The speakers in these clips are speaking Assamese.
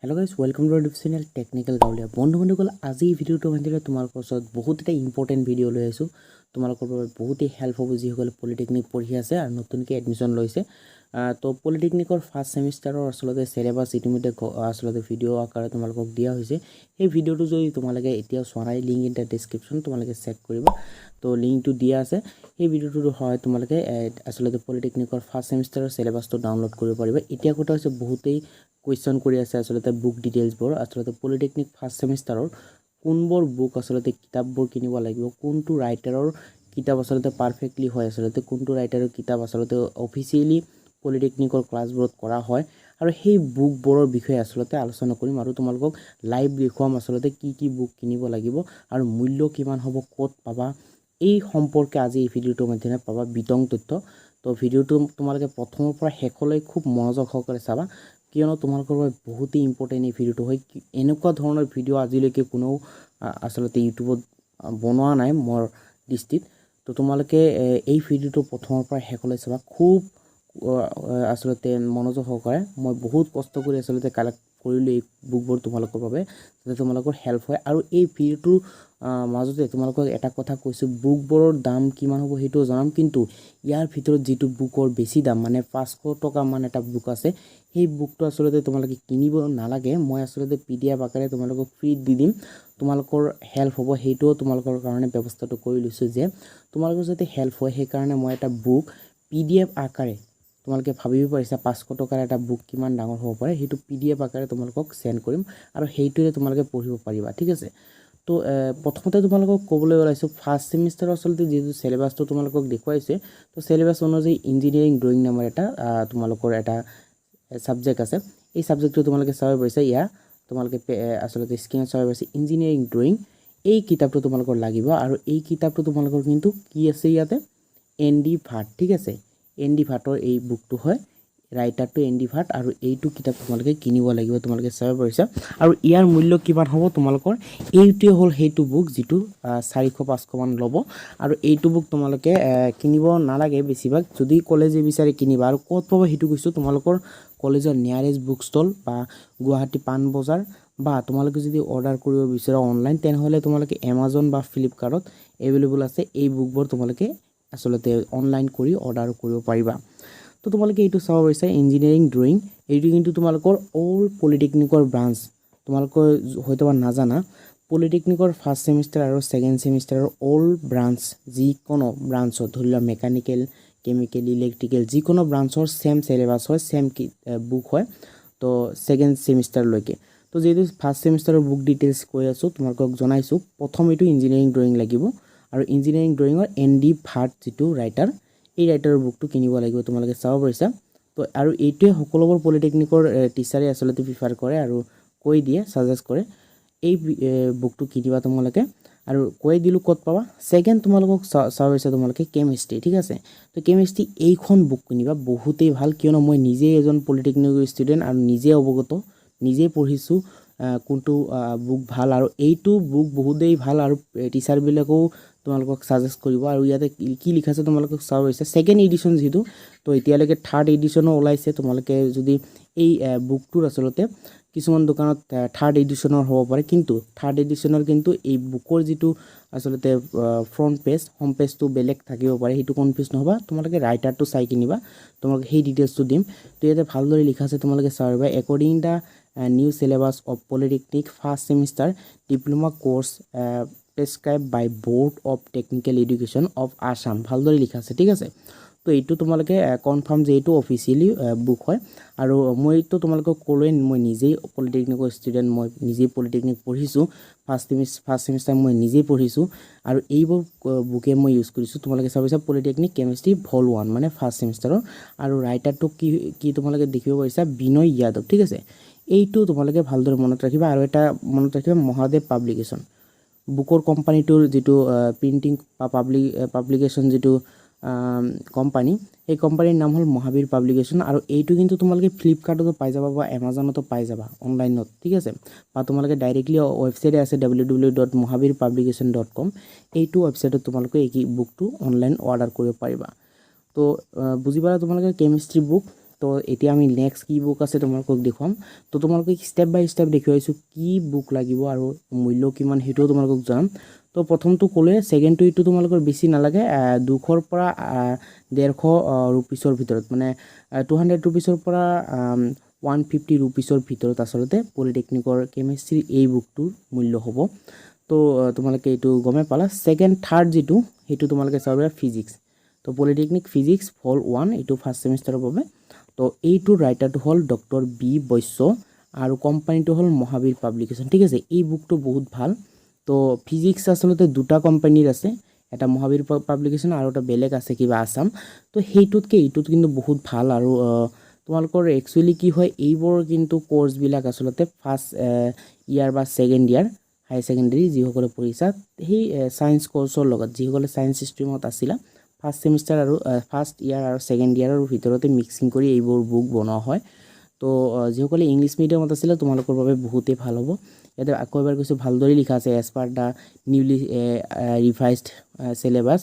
Hello guys, welcome to our YouTube channel Technical Gaoliya. বন্ধুসকল আজি এই ভিডিওটো মাধ্যমেৰে তোমালোকৰ ওচৰত বহুত এটা ইম্পৰ্টেন্ট ভিডিও লৈ আছো। তোমালোকৰ বাবে বহুত হেল্প হ'ব যিসকলে পলিটেকনিক পঢ়ি আছে আৰু নতুনকৈ এডমিশন লৈছে। তো পলিটেকনিকৰ ফাৰ্স্ট সেমিষ্টাৰৰ আসলতে সিলেবাস ইতিমধ্যে আসলতে ভিডিও আকাৰে তোমালোকক দিয়া হৈছে। এই ভিডিওটো যদি তোমালোকে এতিয়া চোৱা নাই লিংক ইন দা ডেসক্ৰিপচন তোমালোকে চেক কৰিবা। তো লিংকটো দিয়া আছে। এই ভিডিওটোৰ সহায়ত তোমালোকে আসলতে পলিটেকনিকৰ ফাৰ্স্ট সেমিষ্টাৰৰ সিলেবাসটো ডাউনলোড কৰিব পাৰিবা। এতিয়া কথা হৈছে বহুতেই কুৱেশ্যন কৰি আছে আসলতে বুক ডিটেইলছবোৰ আসলতে পলিটেকনিক ফাৰ্স্ট সেমিষ্টাৰৰ কোনবোৰ বুক আসলতে কিতাপবোৰ কিনিব লাগিব কোনটো ৰাইটাৰৰ কিতাপ আসলতে পাৰফেক্টলি হয় আসলতে কোনটো ৰাইটাৰৰ কিতাপ আসলতে অফিচিয়ালি পলিটেকনিকৰ ক্লাছবোৰত কৰা হয় আৰু সেই বুকবোৰৰ বিষয়ে আসলতে আলোচনা কৰিম আৰু তোমালোকক লাইভ দেখুৱাম আসলতে কি বুক কিনিব লাগিব আৰু মূল্য কিমান হ'ব ক'ত পাবা এই সম্পৰ্কে আজি এই ভিডিওটোৰ মাধ্যমেৰে পাবা বিতং তথ্য। তো ভিডিওটো তোমালোকে প্ৰথমৰ পৰা শেষলৈ খুব মনোযোগ সহকাৰে চাবা কিয়নো তোমালোকৰ বাবে বহুতেই ইম্পৰ্টেন্ট এই ভিডিওটো হয়। এনেকুৱা ধৰণৰ ভিডিও আজিলৈকে কোনো আসলতে ইউটিউবত বনোৱা নাই মোৰ দৃষ্টিত। তো তোমালোকে এই ভিডিওটো প্ৰথমৰ পৰা শেষলৈ চাবা খুব আসলতে মনোযোগ সহকাৰে মই বহুত কষ্ট কৰি আসলতে কালেক্ট কৰিলোঁ এই বুকবোৰ তোমালোকৰ বাবে যাতে তোমালোকৰ হেল্প হয় আৰু এই ভিডিওটোৰ মাজতে তোমালোকক এটা কথা কৈছো বুকবোৰৰ দাম কিমান হ'ব সেইটো জানাম কিন্তু ইয়াৰ ভিতৰত যেটো বুকৰ বেছি দাম মানে 500 টকা মান এটা বুক আছে সেই বুকটো আসলতে তোমালোকে কিনিব নালাগে মই আসলতে পিডিএফ আকাৰে তোমালোকক ফ্ৰী দি দিম তোমালোকৰ হেল্প হ'ব সেইটো তোমালোকৰ কাৰণে ব্যৱস্থাটো কৰি লৈছো যে তোমালোকৰ যাতে হেল্প হয় সেই কাৰণে মই এটা বুক পিডিএফ আকাৰে তোমালোকে ভাবিব পাৰিছা 500 টকাৰ এটা বুক কিমান ডাঙৰ হ'ব পাৰে সেইটো পিডিএফ আকাৰে তোমালোকক সেন্ড কৰিম আৰু সেইটোৰে তোমালোকে পঢ়িব পাৰিবা ঠিক আছে। তো প্ৰথমতে তোমালোকক ক'বলৈ ওলাইছো ফাৰ্স্ট সেমিষ্টাৰ আসলতে যেটো সিলেবাসটো তোমালোকক দেখুৱাইছে তো সিলেবাস অনুযায়ী ইঞ্জিনিয়াৰিং ড্ৰয়িং নামৰ এটা তোমালোকৰ এটা সাবজেক্ট আছে এই সাবজেক্টটো তোমালোকে চাব পাৰিছা ইয়া তোমালোকে আসলতে স্ক্ৰিনত চাব পাৰিছা ইঞ্জিনিয়াৰিং ড্ৰয়িং এই কিতাপটো তোমালোকৰ লাগিব আৰু এই কিতাপটো তোমালোকৰ কিন্তু কি আছে ইয়াতে এনডি ভাট ঠিক আছে এনডি ভাটৰ এই বুকটো হয় ৰাইটাৰটো এনডি ভাট আৰু এইটো কিতাপ তোমালোকে কিনিব লাগিব তোমালোকে চাব পাৰিছা আৰু ইয়াৰ মূল্য কিমান হ'ব তোমালোকৰ এইটোৱে হ'ল হেইটো বুক যেটো 400-500 মান ল'ব আৰু এইটো বুক তোমালোকে কিনিব নালাগে বেছিভাগ যদি কলেজে বিচাৰি কিনিবা আৰু ক'ত পাব হেতু কৈছো তোমালোকৰ কলেজৰ নিয়াৰেষ্ট বুক ষ্টল বা গুৱাহাটী পান বজাৰ বা তোমালোকে যদি অৰ্ডাৰ কৰিব বিচাৰা অনলাইন তেনেহলে তোমালোকে Amazon বা Flipkartত এভেইলেবল আছে এই বুকবোৰ তোমালোকে আসলতে অনলাইন কৰি অৰ্ডাৰ কৰিব পাৰিবা। তো তোমালোকে এইটো চাব পাৰিছা ইঞ্জিনিয়াৰিং ড্ৰয়িং এইটো কিন্তু তোমালোকৰ অল পলিটেকনিকৰ ব্ৰাঞ্চ তোমালোকৰ হয়তোবা নাজানা পলিটেকনিকৰ ফাৰ্স্ট সেমিষ্টাৰ আৰু সেকেন্ড সেমিষ্টাৰৰ অল ব্ৰাঞ্চ যিকোনো ব্ৰাঞ্চত ধৰিলা মেকানিক্যাল কেমিক্যাল ইলেক্ট্ৰিক্যাল যিকোনো ব্ৰাঞ্চৰ সেম সিলেবাস হয় সেম বুক হয় তো সেকেন্ড সেমিষ্টাৰ লৈকে তো যেটো ফাৰ্স্ট সেমিষ্টাৰৰ বুক ডিটেইলছ কৈ আছো তোমালোকক জনাইছো প্ৰথম এটো ইঞ্জিনিয়াৰিং ড্ৰয়িং লাগিব আৰু ইঞ্জিনিয়াৰিং ড্ৰয়িঙৰ এনডি ভাট যেটো ৰাইটাৰ এই ৰাইটাৰৰ বুকটো কিনিব লাগিব তোমালোকে চাব পাৰিছা। তো আৰু এইটোৱে সকলোবোৰ পলিটেকনিকৰ টিচাৰে আসলতে প্ৰিফাৰ কৰে আৰু কৈ দিয়ে সাজেষ্ট কৰে এই বুকটো কিনিবা তোমালোকে আৰু কৈ দিলু ক'ত পাবা সেকেন্ড তোমালোকক চাব পাৰিছা তোমালোকে কেমিষ্ট্ৰি ঠিক আছে তো কেমিষ্ট্ৰি এইখন বুক কিনিবা বহুতেই ভাল কিয়নো মই নিজে এজন পলিটেকনিকৰ ষ্টুডেন্ট আৰু নিজে অৱগত নিজে পঢ়িছো কোনটো বুক ভাল আৰু এইটো বুক বহুতেই ভাল আৰু টিচাৰ বিলাকও তোমালোকক সাজেষ্ট কৰিব আৰু ইয়াতে কি লিখা আছে তোমালোকক চাব পাৰিছা সেকেন্ড এডিশন যেটো তো এতিয়ালৈকে থাৰ্ড এডিশনো ওলাইছে তোমালোকে যদি এই বুকটোৰ আসলতে কিছুমান দোকানত থাৰ্ড এডিশনৰ হ'ব পাৰে কিন্তু থাৰ্ড এডিশনৰ কিন্তু এই বুকৰ যেটো আসলতে ফ্ৰন্ট পেজ হোম পেজটো বেলেগ থাকিব পাৰে হেতু কনফিউজ নহবা তোমালোকে ৰাইটাৰটো চাই কিনিবা তোমালোকে সেই ডিটেইলছটো দিম তো ইয়াতে ভালদৰে লিখা আছে তোমালোকে চাবা according the new syllabus of polytechnic first semester diploma course prescribe by board of technical education of Assam ভালদৰে লিখা আছে ঠিক আছে। তো এইটো তোমালোকে কনফাৰ্ম যে এইটো অফিচিয়ালি বুক হয় আৰু মইতো তোমালোকক ক'লোৱে মই নিজেই পলিটেকনিকৰ ষ্টুডেন্ট মই নিজেই পলিটেকনিক পঢ়িছো ফাৰ্স্ট সেমিষ্টাৰ মই নিজেই পঢ়িছো আৰু এইবোৰ বুকে মই ইউজ কৰিছো তোমালোকে চাবিছা পলিটেকনিক কেমিষ্ট্ৰি ভল 1 মানে ফাৰ্স্ট সেমিষ্টাৰৰ আৰু ৰাইটাৰটো কি তোমালোকে দেখিব পাৰিছা বিনয় যাদৱ ঠিক আছে এইটো তোমালোকে ভালদৰে মনত ৰাখিবা আৰু এটা মনত ৰাখিবা মহাদেৱ পাব্লিকেশ্যন বুকৰ কোম্পানীটোৰ যেটো প্ৰিন্টিং বা পাব্লিকেশ্যন যেটো কোম্পানী এই কোম্পানীৰ নাম হল মহাবীৰ পাব্লিকেশ্যন আৰু এইটো কিন্তু তোমালোকে ফ্লিপকাৰ্টতো পাই যাবা বা Amazonতো পাই যাবা অনলাইনত ঠিক আছে বা তোমালোকে ডাইৰেক্টলি ওয়েবসাইটে আছে www.mohabirpublication.com এইটো ওয়েবসাইটত তোমালোকে এই বুকটো অনলাইন অৰ্ডাৰ কৰিব পাৰিবা। তো বুজি পালা তোমালোকে কেমিষ্ট্ৰি বুক তো এতিয়া আমি নেক্সট কি বুক আছে তোমালোকক দেখুৱাম তো তোমালোকক ষ্টেপ বাই ষ্টেপ দেখুৱাইছোঁ কি বুক লাগিব আৰু মূল্য কিমান সেইটোও তোমালোকক জনাম তো প্ৰথমটো ক'লে ছেকেণ্ডটো এইটো তোমালোকৰ বেছি নালাগে 200ৰ পৰা 150 ৰুপিছৰ ভিতৰত মানে 200 ৰুপিছৰ পৰা 150 ৰুপিছৰ ভিতৰত আচলতে পলিটেকনিকৰ কেমিষ্ট্ৰি এই বুকটোৰ মূল্য হ'ব তো তোমালোকে এইটো গমে পালা সেকেন্ড থাৰ্ড যেটো হেতু তোমালোকে চাবা ফিজিক্স তো পলিটেকনিক ফিজিক্স ফল 1 এইটো ফাৰ্স্ট সেমিস্টাৰৰ বাবে তো এইটো ৰাইটাৰটো হল ডক্টৰ বি বৈশ্য আৰু কোম্পানীটো হল মহাবীৰ পাব্লিকেশন ঠিক আছে এই বুকটো বহুত ভাল তো ফিজিক্স আসলতে দুটা কোম্পানীৰ আছে এটা মহাবীৰ পাব্লিকেশন আৰু এটা বেলেগ আছে কিবা আসাম তো হেইটোতকে এইটোত কিন্তু বহুত ভাল আৰু তোমালোকৰ একচুয়ালি কি হয় এইবোৰ কিন্তু কোৰ্স বিলাক আসলতে ফাৰ্স্ট ইয়াৰ বা সেকেন্ড ইয়াৰ হাই সেকেন্ডাৰী যিসকলে পঢ়িছা সেই সায়েন্স কোৰ্সৰ লগত যিসকলে সায়েন্স ষ্ট্ৰীমত আছিল ফাৰ্স্ট সেমিস্টাৰ আৰু ফাৰ্স্ট ইয়াৰ আৰু সেকেন্ড ইয়াৰৰ ভিতৰতে মিক্সিং কৰি এইবোৰ বুক বনোৱা হয় তো যিসকলে ইংলিশ মিডিয়ামত আছিল তোমালোকৰ বাবে বহুতেই ভাল হ'ব ইয়াতে আকৌ এবাৰ কৈছো ভালদৰে লিখা আছে as per the newly revised syllabus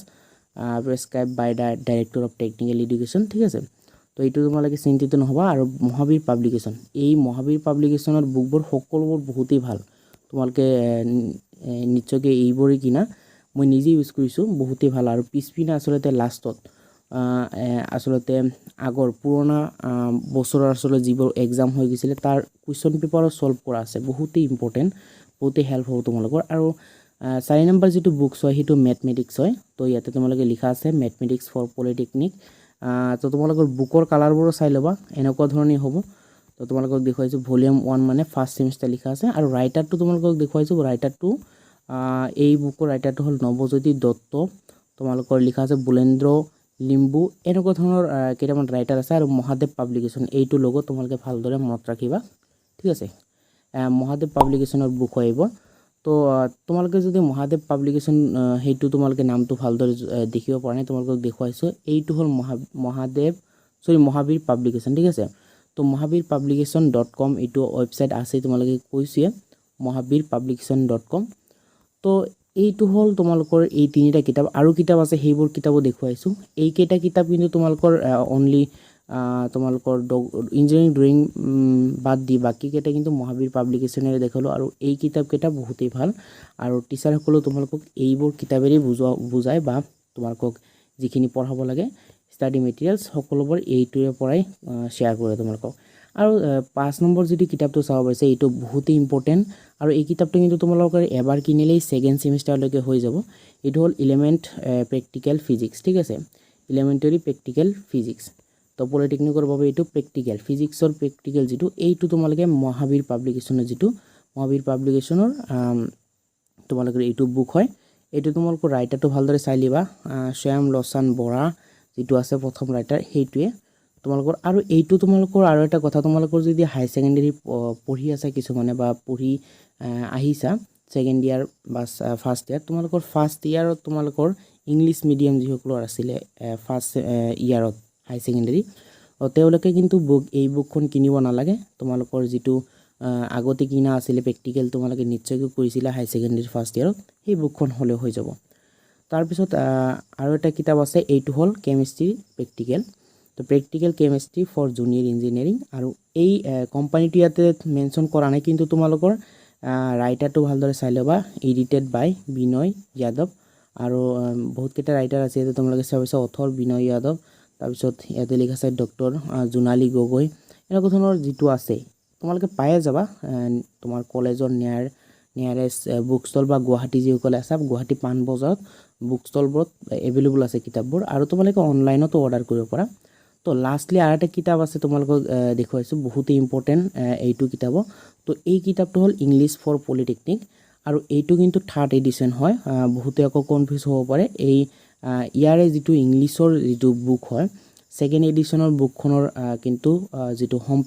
prescribe by the director of technical education ঠিক আছে তো এইটো তোমালোকে চিন্তিত নহবা আৰু মহাবীৰ পাব্লিকেশন এই মহাবীৰ পাব্লিকেশনৰ বুকবোৰ সকলোবোৰ বহুতেই ভাল তোমালোকে নিশ্চয়কৈ এইবোৰে কিনা মই নিজে ইউজ কৰিছো বহুতেই ভাল আৰু পিছপিনা আসলতে লাষ্টত আসলতে আগৰ পুৰণা বছৰৰ আসলে যিবোৰ এক্সাম হৈ গৈছিল তাৰ কুৱেশ্চন পেপাৰ সলভ কৰা আছে বহুতেই ইম্পৰ্টেন্ট বহুতেই হেল্প হ'ব তোমালোকৰ আৰু 4 নম্বৰ যেটো বুকছ হয় হেতু ম্যাথমেটিক্স হয় তো ইয়াতে তোমালোকে লিখা আছে ম্যাথমেটিক্স ফৰ পলিটেকনিক তো তোমালোকৰ বুকৰ কালাৰবোৰ চাই লবা এনেকুৱা ধৰণে হ'ব তো তোমালোকক দেখুৱাইছো ভলিউম 1 মানে ফাৰ্স্ট সেমিস্টাৰ লিখা আছে আৰু ৰাইটাৰটো তোমালোকক দেখুৱাইছো ৰাইটাৰটো এই বুকৰ ৰাইটাৰটো হল নৱজ্যোতি দত্ত তোমালোকৰ লিখা আছে বুলেন্দ্ৰ লিম্বু এনেকুৱা ধৰণৰ কেইটামান ৰাইটাৰ আছে আৰু মহাদেৱ পাব্লিকেশন এইটো লোগো তোমালোকে ভালদৰে মনত ৰাখিবা ঠিক আছে মহাদেৱ পাব্লিকেশনৰ বুক হইব তো তোমালোকে যদি মহাদেৱ পাব্লিকেশন হেতু তোমালোকে নামটো ভালদৰে দেখিব পৰা নাই তোমালোকক দেখুৱাইছো এইটো হল মহাবীৰ পাব্লিকেশন ঠিক আছে তো mohabirpublication.com এইটো ওয়েবসাইট আছে তোমালোকে কৈছে mohabirpublication.com তো এইটো হল তোমালোকৰ এই তিনিটা কিতাপ আৰু কিতাপ আছে হেইবোৰ কিতাপও দেখুৱাইছো এই কেইটা কিতাপ কিন্তু তোমালোকৰ অনলি তোমালোকৰ ইঞ্জিনিয়াৰিং ড্ৰয়িং বাদ দি বাকি কেইটা কিন্তু মহাবীৰ পাব্লিকেশনেৰে দেখালো আৰু এই কিতাপ কেইটা বহুতেই ভাল আৰু টিচাৰ সকলো তোমালোকক এইবোৰ কিতাপেৰে বুজায় বা তোমালোকক যিখিনি পঢ়াব লাগে স্টাডি মেটেৰিয়েলস সকলোবোৰ এইটোৰে পৰাই শেয়াৰ কৰে তোমালোকক আৰু 5 নম্বৰ যেটো কিতাপটো চাব পাইছে এইটো বহুতেই ইম্পৰ্টেন্ট আৰু এই কিতাপটো কিন্তু তোমালোকৰ এবাৰ কিনিলেই সেকেন্ড সেমিস্টাৰ লৈকে হৈ যাব এইটো হল এলিমেন্ট প্ৰ্যাকটিক্যাল ফিজিক্স ঠিক আছে এলিমেন্টাৰী প্ৰ্যাকটিক্যাল ফিজিক্স তো পলিটেকনিকৰ বাবে এইটো প্ৰ্যাকটিক্যাল ফিজিক্সৰ প্ৰ্যাকটিক্যাল যেটো এইটো তোমালোকে মহাবীৰ পাব্লিকেশনৰ যেটো মহাবীৰ পাব্লিকেশনৰ তোমালোকৰ এইটো বুক হয় এইটো তোমালোকৰ ৰাইটাৰটো ভালদৰে চাই লিবা শ্যাম লছান বৰা যেটো আছে প্ৰথম ৰাইটাৰ হেইটোৱে তোমালোকৰ আৰু এইটো তোমালোকৰ আৰু এটা কথা তোমালোকৰ যদি হাই সেকেন্ডাৰী পঢ়ি আছে কিছু মানে বা পঢ়ি আহিছা সেকেন্ড ইয়াৰ বা ফাৰ্স্ট ইয়াৰ তোমালোকৰ ফাৰ্স্ট ইয়াৰত তোমালোকৰ ইংলিশ মিডিয়াম যিসকলৰ আছিল ফাৰ্স্ট ইয়াৰত হাই সেকেন্ডাৰী তেওঁলোকে কিন্তু বুক এই বুকখন কিনিব নালাগে তোমালোকৰ যেটো আগতে কিনা আছিল প্ৰ্যাকটিক্যাল তোমালোকে নিশ্চয়কৈ কৰিছিলা হাই সেকেন্ডাৰী ফাৰ্স্ট ইয়াৰত এই বুকখন হলে হৈ যাব তাৰ পিছত আৰু এটা কিতাপ আছে এইটো হল কেমিষ্ট্ৰি প্ৰ্যাকটিক্যাল তো প্ৰ্যাকটিক্যাল কেমিষ্ট্ৰি ফৰ জুনিয়ৰ ইঞ্জিনিয়াৰিং আৰু এই কোম্পানীটো ইয়াতে মেনশন কৰা নাই কিন্তু তোমালোকৰ ৰাইটাৰটো ভালদৰে চাই লবা এডিটেড বাই বিনয় যাদৱ আৰু বহুত কেইটা ৰাইটাৰ আছে ইয়াতে তোমালোকে চাইছা অথৰ বিনয় যাদৱ তাৰ পিছত ইয়াতে লিখা আছে ডক্টৰ জোনালী গগৈ এনেকুৱা ধৰণৰ যেটো আছে তোমালোকে পায়ে যাবা তোমাৰ কলেজৰ নিয়াৰেষ্ট বুক ষ্টল বা গুৱাহাটী যিসকলে আছে গুৱাহাটী পান বজাৰত বুক ষ্টলবোৰত এভেইলেবল আছে কিতাপবোৰ আৰু তোমালোকে অনলাইনতো অৰ্ডাৰ কৰিব পাৰা তো লাষ্টলি আৰু এটা কিতাপ আছে তোমালোকক দেখুৱাইছো বহুত ইম্পৰ্টেন্ট এইটো কিতাপ তো এই কিতাপটো হল ইংলিশ ফৰ পলিটেকনিক আৰু এইটো কিন্তু থাৰ্ড এডিশন হয় বহুতে আকৌ কনফিউজ হ'ব পাৰে এই ইয়াৰে যেটো ইংলিশৰ যেটো বুক হয় সেকেন্ড এডিশনৰ বুকখনৰ কিন্তু যেটো হোম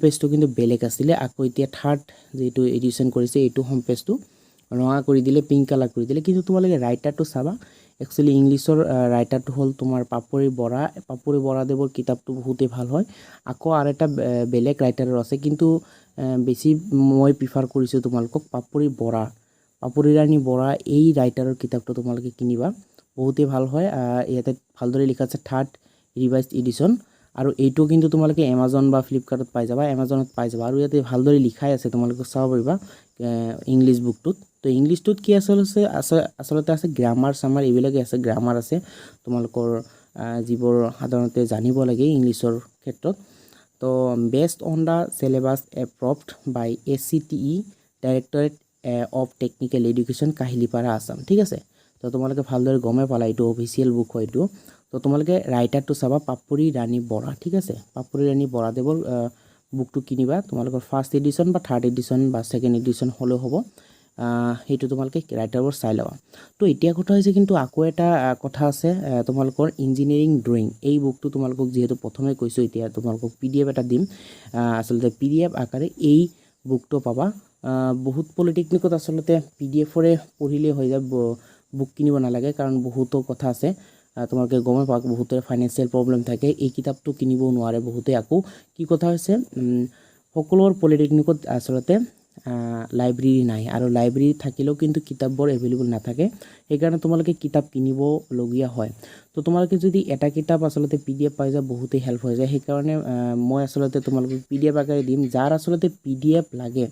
পেজটো কিন্তু বেলেগ আছিল আকৌ এতিয়া থাৰ্ড যেটো এডিশন কৰিছে এইটো হোম পেজটো ৰঙা কৰি দিলে পিংক কালাৰ কৰি দিলে কিন্তু তোমালোকে ৰাইটাৰটো চাবা একচুয়ালি ইংলিশৰ ৰাইটাৰটো হল তোমাৰ পাপৰি বৰা দেৱৰ কিতাপটো বহুতেই ভাল হয় আকৌ আৰু এটা বেলেগ ৰাইটাৰৰ আছে কিন্তু বেছি মই প্ৰিফাৰ কৰিছো তোমালোকক পাপৰি ৰাণী বৰা এই ৰাইটাৰৰ কিতাপটো তোমালোকে কিনিবা বহুতেই ভাল হয় ইয়াতে ভালদৰে লিখা আছে থাৰ্ড ৰিভাইজড এডিশন আৰু এইটো কিন্তু তোমালোকে এমাজন বা ফ্লিপকাৰ্টত পাই যাবা এমাজনত পাই যাবা আৰু ইয়াতে ভালদৰে লিখাই আছে তোমালোকে চাব পাৰিবা ইংলিছ বুকটোত তো ইংলিছটোত কি আচলতে আছে গ্ৰামাৰ সামাৰ এইবিলাকে আছে গ্ৰামাৰ আছে তোমালোকৰ যিবোৰ সাধাৰণতে জানিব লাগে ইংলিছৰ ক্ষেত্ৰত তো based on the syllabus approved by ACTE directorate of technical education Kahilipara Assam ঠিক আছে তো তোমালোকে ভালদৰে গমে পালা এইটো অফিচিয়েল বুক হয় এইটো তো তোমালোকে ৰাইটাৰটো চাবা পাপুৰি ৰাণী বৰা ঠিক আছে পাপুৰি ৰাণী বৰাদেৱৰ বুকটো কিনিবা তোমালোকৰ ফাৰ্ষ্ট এডিশ্যন বা থাৰ্ড এডিশ্যন বা সেকেন্ড এডিশ্যন হলেও হ'ব সেইটো তোমালোকে ৰাইটাৰবোৰ চাই লবা তো এতিয়া কথা হৈছে কিন্তু আকৌ এটা কথা আছে তোমালোকৰ ইঞ্জিনিয়াৰিং ড্ৰয়িং এই বুকটো তোমালোকক যেহেতু প্ৰথমে কৈছো এতিয়া তোমালোকক PDF এটা দিম আচলতে PDF আকাৰে এই বুকটো পাবা বহুত পলিটেকনিকত আচলতে PDFৰে পঢ়িলে হৈ যায় বুক কিনিব নালাগে কাৰণ বহুতো কথা আছে তোমালোকে গমে পাওক বহুতৰ ফাইনান্সিয়েল প্ৰবলেম থাকে এই কিতাপটো কিনিব নোৱাৰে বহুতে আকৌ কি কথা হৈছে সকলোৰ পলিটেকনিকত আচলতে লাইব্ৰেৰী নাই আৰু লাইব্ৰেৰী থাকিলেও কিন্তু কিতাপবোৰ এভেইলেবল নাথাকে সেইকাৰণে তোমালোকে কিতাপ কিনিব লগিয়া হয় তো তোমালোকে যদি এটা কিতাপ আচলতে PDF পাই যায় বহুতে হেল্প হৈ যায় সেইকাৰণে মই আচলতে তোমালোকক PDF আকাৰে দিম যাৰ আচলতে PDF লাগে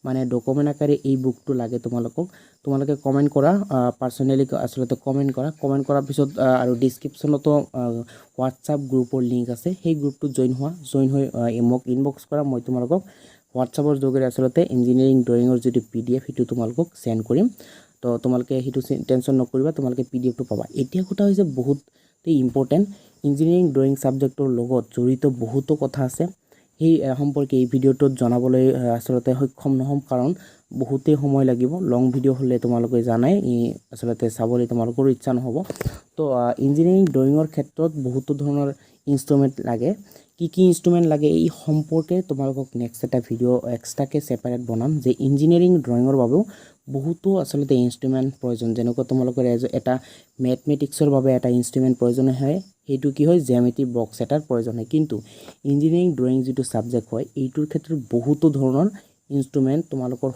মানে ডকুমেন্ট আকাৰে এই বুকটো লাগে তোমালোকে কমেন্ট কৰা পাৰ্সোনালি আচলতে কমেন্ট কৰাৰ পিছত আৰু ডেসক্ৰিপচনতো WhatsApp গ্ৰুপৰ লিংক আছে সেই গ্ৰুপটোত জয়েন হৈ মোক ইনবক্স কৰা মই তোমালোকক WhatsAppৰ যোগেৰে আচলতে ইঞ্জিনিয়াৰিং ড্ৰয়িঙৰ যদি PDF হিটো তোমালোকক সেন্ড কৰিম তো তোমালোকে হিটো টেনশন নকৰিবা তোমালোকে PDF টো পাবা এতিয়া কথা হৈছে বহুত ইম্পৰ্টেন্ট ইঞ্জিনিয়াৰিং ড্ৰয়িং সাবজেক্টৰ লগত জড়িত বহুতো কথা আছে এই সম্পৰ্কে এই ভিডিওটোত জনাবলৈ আচলতে সক্ষম নহম কাৰণ বহুতে সময় লাগিব লং ভিডিও হলে তোমালোকে জানাই আচলতে চাবলৈ তোমালোকৰ ইচ্ছা নহব তো ইঞ্জিনিয়াৰিং ড্ৰয়িঙৰ ক্ষেত্ৰত বহুতো ধৰণৰ ইনস্ট্ৰুমেন্ট লাগে কি ইনস্ট্ৰুমেন্ট লাগে এই সম্পৰ্কে তোমালোকক নেক্সট এটা ভিডিও এক্সট্ৰাকে সেপাৰেট বনাম যে ইঞ্জিনিয়াৰিং ড্ৰয়িঙৰ বাবে বহুতো আচলতে ইনস্ট্ৰুমেন্ট প্ৰয়োজন যেনেকৈ তোমালোকৰ এটা ম্যাথমেটিক্সৰ বাবে এটা ইনস্ট্ৰুমেন্ট প্ৰয়োজন হয় এইটো কি হয় জ্যামিতি বক্স এটাৰ প্ৰয়োজন হয় কিন্তু ইঞ্জিনিয়াৰিং ড্ৰয়িং যেটো সাবজেক্ট হয় এইটোৰ ক্ষেত্ৰত বহুতো ধৰণৰ ইনস্ট্ৰুমেন্ট তোমালোকৰ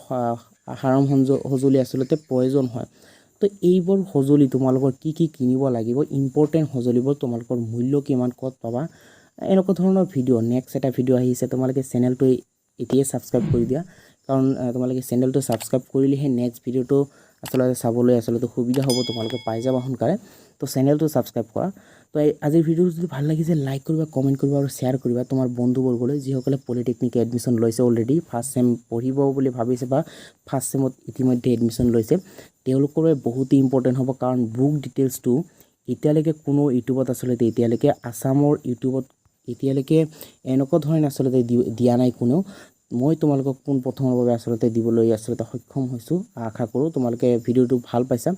হাৰম হজুলি আচলতে প্ৰয়োজন হয় তো এইবোৰ হজুলি তোমালোকৰ কি কিনিব লাগিব ইম্পৰ্টেন্ট হজুলিবোৰ তোমালোকৰ মূল্য কিমান কত পাবা এনেকুৱা ধৰণৰ ভিডিও নেক্সট এটা ভিডিও আহিছে তোমালোকে চেনেলটো এতিয়া সাবস্ক্ৰাইব কৰি দিয়া কাৰণ তোমালোকে চেনেলটো সাবস্ক্ৰাইব কৰিলেহে নেক্সট ভিডিওটো আচলতে চাবলৈ আচলতে সুবিধা হ'ব তোমালোকে পাই যাবা সোনকালে তো চেনেলটো সাবস্ক্ৰাইব কৰা তো আজিৰ ভিডিওটো যদি ভাল লাগিছে লাইক কৰিবা কমেন্ট কৰিবা আৰু শেয়াৰ কৰিবা তোমাৰ বন্ধুবৰ্গলৈ যিসকলে পলিটেকনিক এডমিশন লৈছে অলৰেডি ফাৰ্ষ্ট সেম পঢ়িব বুলি ভাবিছে বা ফাৰ্ষ্ট সেমত ইতিমধ্যে এডমিশন লৈছে তেওঁলোকৰ বহুত ইম্পৰ্টেন্ট হ'ব কাৰণ বুক ডিটেইলছটো এতিয়ালৈকে কোনো ইউটিউবত আচলতে এতিয়ালৈকে আসামৰ ইউটিউবত এতিয়ালৈকে এনেকুৱা ধৰণে আচলতে দিয়া নাই কোনো মই তোমালোকক কোন প্ৰথমৰ বাবে আচলতে দিবলৈ আচলতে সক্ষম হৈছো আশা কৰো তোমালোকে ভিডিওটো ভাল পাইছা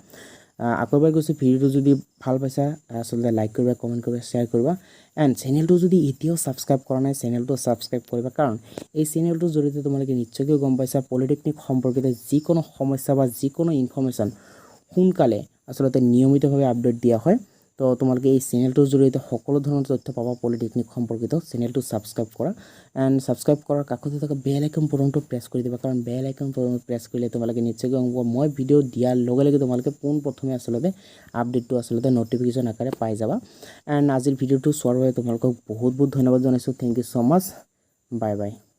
আকবাৰ কৈছে ভিডিওটো যদি ভাল পাইছা আচলতে লাইক কৰিবা কমেন্ট কৰিবা শেয়াৰ কৰিবা এণ্ড চেনেলটো যদি এতিয়াও সাবস্ক্ৰাইব কৰা নাই চেনেলটো সাবস্ক্ৰাইব কৰিবা কাৰণ এই চেনেলটোৰ জৰিয়তে তোমালোকে নিশ্চয়কৈ গম পাইছা পলিটেকনিক সম্পৰ্কিত যিকোনো সমস্যা বা যিকোনো ইনফৰমেশন সোনকালে আচলতে নিয়মিতভাৱে আপডেট দিয়া হয় তো তোমালোকে এই চেনেলটোৰ জৰিয়তে সকলো ধৰণৰ তথ্য পাবা পলিটেকনিক সম্পৰ্কিত চেনেলটো সাবস্ক্ৰাইব কৰা এণ্ড সাবস্ক্ৰাইব কৰাৰ কাষতে থকা বেল আইকন বটনটো প্ৰেছ কৰি দিবা কাৰণ বেল আইকন বটন প্ৰেছ কৰিলে তোমালোকে নিশ্চয়কৈ মই ভিডিও দিয়াৰ লগে লগে তোমালোকে পোন প্ৰথমে আচলতে আপডেটটো আচলতে নটিফিকেশন আকাৰে পাই যাবা এণ্ড আজিৰ ভিডিওটো চোৱাৰ বাবে তোমালোকক বহুত ধন্যবাদ জনাইছো thank you so much bye by